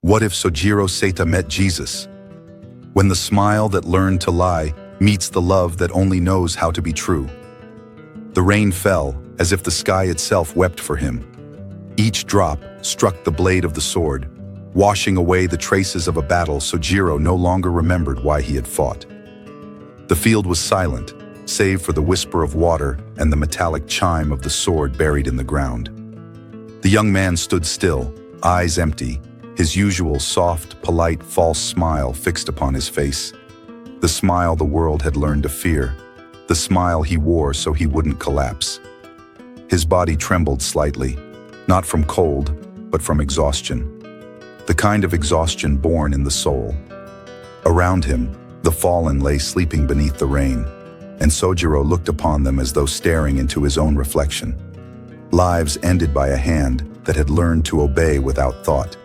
What if Sōjirō Seta met Jesus? When the smile that learned to lie meets the love that only knows how to be true. The rain fell as if the sky itself wept for him. Each drop struck the blade of the sword, washing away the traces of a battle Sōjirō no longer remembered why he had fought. The field was silent, save for the whisper of water and the metallic chime of the sword buried in the ground. The young man stood still, eyes empty, his usual soft, polite, false smile fixed upon his face. The smile the world had learned to fear, the smile he wore so he wouldn't collapse. His body trembled slightly, not from cold, but from exhaustion. The kind of exhaustion born in the soul. Around him, the fallen lay sleeping beneath the rain, and Sōjirō looked upon them as though staring into his own reflection. Lives ended by a hand that had learned to obey without thought.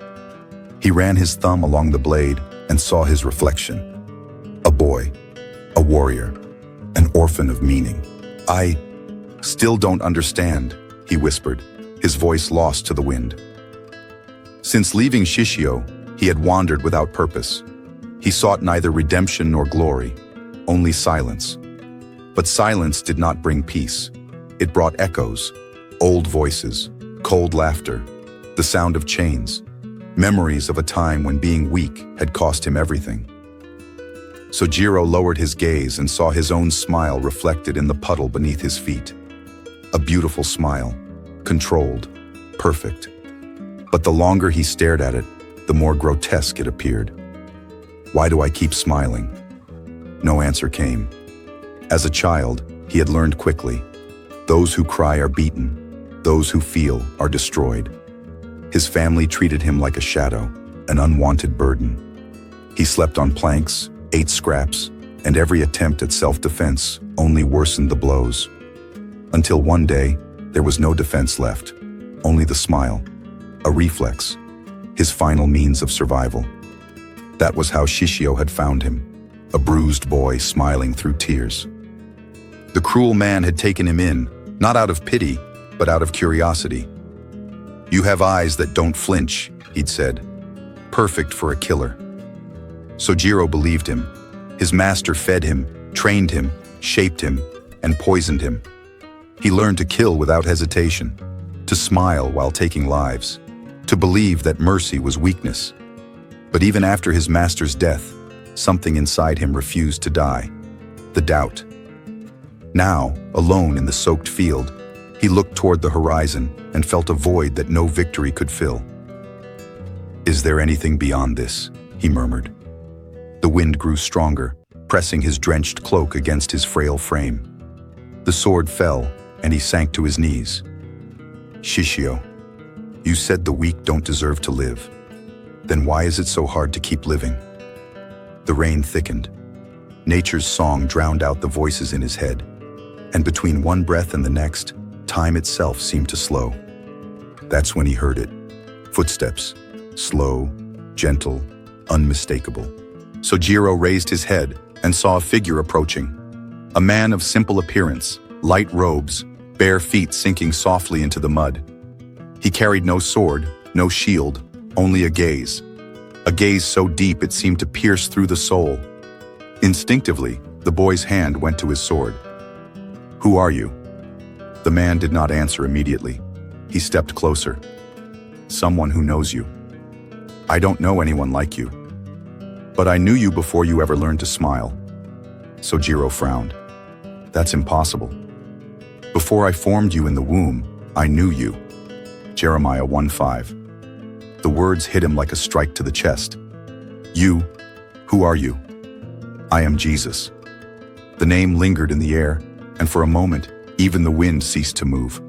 He ran his thumb along the blade and saw his reflection. A boy, a warrior, an orphan of meaning. "I still don't understand," he whispered, his voice lost to the wind. Since leaving Sōjirō, he had wandered without purpose. He sought neither redemption nor glory, only silence. But silence did not bring peace. It brought echoes, old voices, cold laughter, the sound of chains, memories of a time when being weak had cost him everything. Sōjirō lowered his gaze and saw his own smile reflected in the puddle beneath his feet. A beautiful smile, controlled, perfect. But the longer he stared at it, the more grotesque it appeared. "Why do I keep smiling?" No answer came. As a child, he had learned quickly. Those who cry are beaten. Those who feel are destroyed. His family treated him like a shadow, an unwanted burden. He slept on planks, ate scraps, and every attempt at self-defense only worsened the blows. Until one day, there was no defense left, only the smile, a reflex, his final means of survival. That was how Sōjirō had found him, a bruised boy smiling through tears. The cruel man had taken him in, not out of pity, but out of curiosity. "You have eyes that don't flinch," he'd said, "perfect for a killer." Sōjirō believed him. His master fed him, trained him, shaped him, and poisoned him. He learned to kill without hesitation, to smile while taking lives, to believe that mercy was weakness. But even after his master's death, something inside him refused to die, the doubt. Now, alone in the soaked field, he looked toward the horizon and felt a void that no victory could fill. "Is there anything beyond this?" he murmured. The wind grew stronger, pressing his drenched cloak against his frail frame. The sword fell, and he sank to his knees. "Sōjirō, you said the weak don't deserve to live. Then why is it so hard to keep living?" The rain thickened. Nature's song drowned out the voices in his head, and between one breath and the next, time itself seemed to slow. That's when he heard it. Footsteps, slow, gentle, unmistakable. Sōjirō raised his head and saw a figure approaching. A man of simple appearance, light robes, bare feet sinking softly into the mud. He carried no sword, no shield, only a gaze so deep it seemed to pierce through the soul. Instinctively, the boy's hand went to his sword. "Who are you?" The man did not answer immediately. He stepped closer. "Someone who knows you." "I don't know anyone like you. But I knew you before you ever learned to smile." Sōjirō frowned. "That's impossible. Before I formed you in the womb, I knew you." Jeremiah 1:5. The words hit him like a strike to the chest. "You? Who are you?" "I am Jesus." The name lingered in the air, and for a moment, even the wind ceased to move.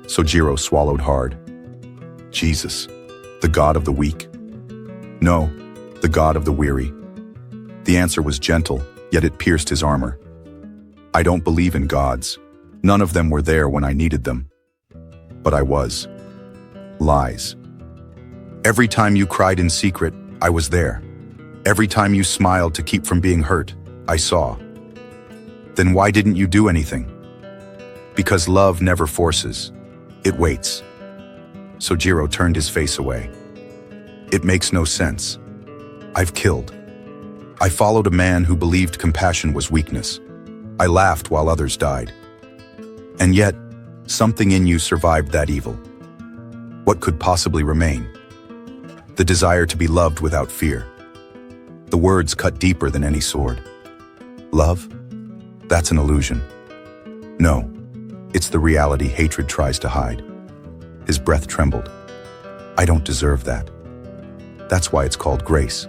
Sōjirō swallowed hard. "Jesus, the God of the weak?" "No, the God of the weary." The answer was gentle, yet it pierced his armor. "I don't believe in gods. None of them were there when I needed them. But I was." Lies. "Every time you cried in secret, I was there. Every time you smiled to keep from being hurt, I saw." "Then why didn't you do anything?" "Because love never forces. It waits." Sōjirō turned his face away. It makes no sense. I've killed. I followed a man who believed compassion was weakness. I laughed while others died. And yet, something in you survived that evil. What could possibly remain? The desire to be loved without fear. The words cut deeper than any sword. Love? That's an illusion. No, it's the reality hatred tries to hide. His breath trembled. I don't deserve that. That's why it's called grace.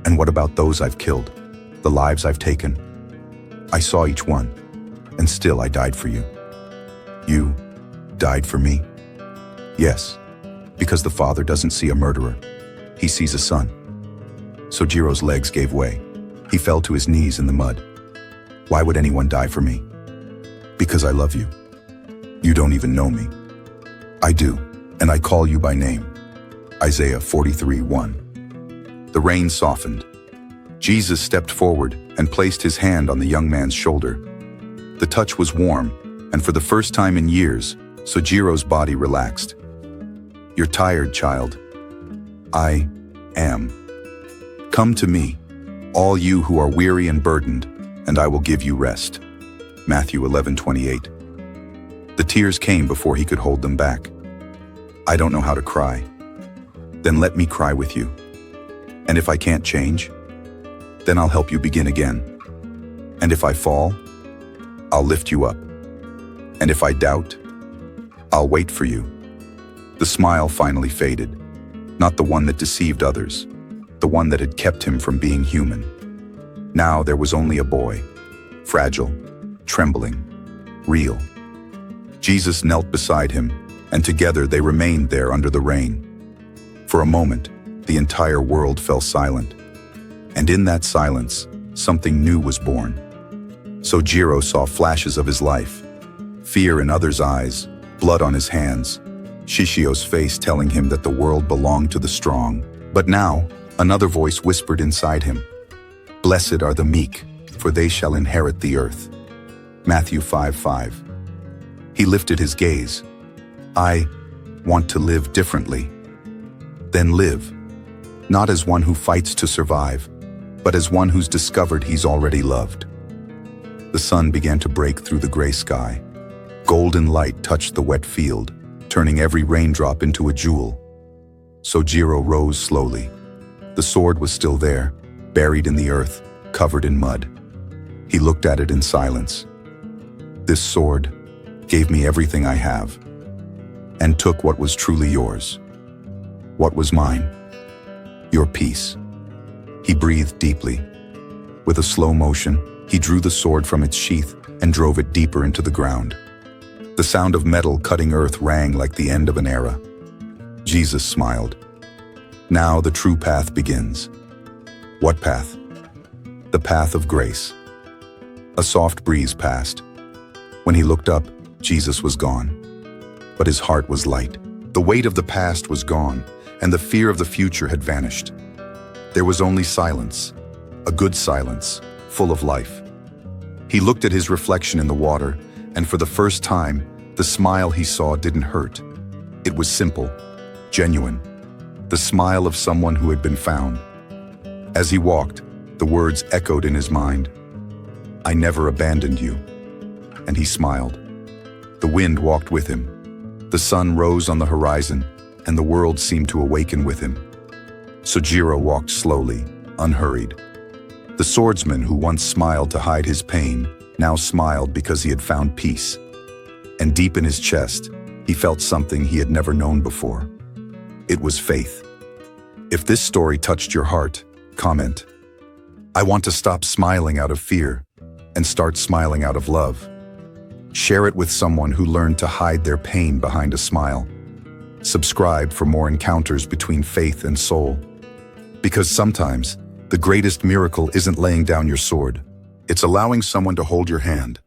And what about those I've killed? The lives I've taken? I saw each one, and still I died for you. You died for me? Yes, because the father doesn't see a murderer. He sees a son. Sōjiro's legs gave way. He fell to his knees in the mud. Why would anyone die for me? Because I love you. You don't even know me. I do, and I call you by name. Isaiah 43:1. The rain softened. Jesus stepped forward and placed his hand on the young man's shoulder. The touch was warm, and for the first time in years, Sōjiro's body relaxed. You're tired, child. I am. Come to me, all you who are weary and burdened, and I will give you rest. Matthew 11:28. The tears came before he could hold them back. I don't know how to cry. Then let me cry with you. And if I can't change, then I'll help you begin again. And if I fall, I'll lift you up. And if I doubt, I'll wait for you. The smile finally faded, not the one that deceived others, the one that had kept him from being human. Now there was only a boy, fragile, trembling, real. Jesus knelt beside him, and together they remained there under the rain. For a moment, the entire world fell silent. And in that silence, something new was born. Sōjirō saw flashes of his life, fear in others' eyes, blood on his hands, Shishio's face telling him that the world belonged to the strong. But now, another voice whispered inside him, Blessed are the meek, for they shall inherit the earth. Matthew 5:5. He lifted his gaze. I want to live differently. Then live, not as one who fights to survive, but as one who's discovered he's already loved. The sun began to break through the gray sky. Golden light touched the wet field, turning every raindrop into a jewel. Sōjirō rose slowly. The sword was still there, buried in the earth, covered in mud. He looked at it in silence. This sword gave me everything I have, and took what was truly yours. What was mine? Your peace. He breathed deeply. With a slow motion, he drew the sword from its sheath and drove it deeper into the ground. The sound of metal cutting earth rang like the end of an era. Jesus smiled. Now the true path begins. What path? The path of grace. A soft breeze passed. When he looked up, Jesus was gone. But his heart was light. The weight of the past was gone, and the fear of the future had vanished. There was only silence, a good silence, full of life. He looked at his reflection in the water, and for the first time, the smile he saw didn't hurt. It was simple, genuine, the smile of someone who had been found. As he walked, the words echoed in his mind. I never abandoned you. And he smiled. The wind walked with him. The sun rose on the horizon, and the world seemed to awaken with him. Sōjirō walked slowly, unhurried. The swordsman who once smiled to hide his pain now smiled because he had found peace. And deep in his chest, he felt something he had never known before. It was faith. If this story touched your heart, comment. I want to stop smiling out of fear and start smiling out of love. Share it with someone who learned to hide their pain behind a smile. Subscribe for more encounters between faith and soul. Because sometimes, the greatest miracle isn't laying down your sword. It's allowing someone to hold your hand.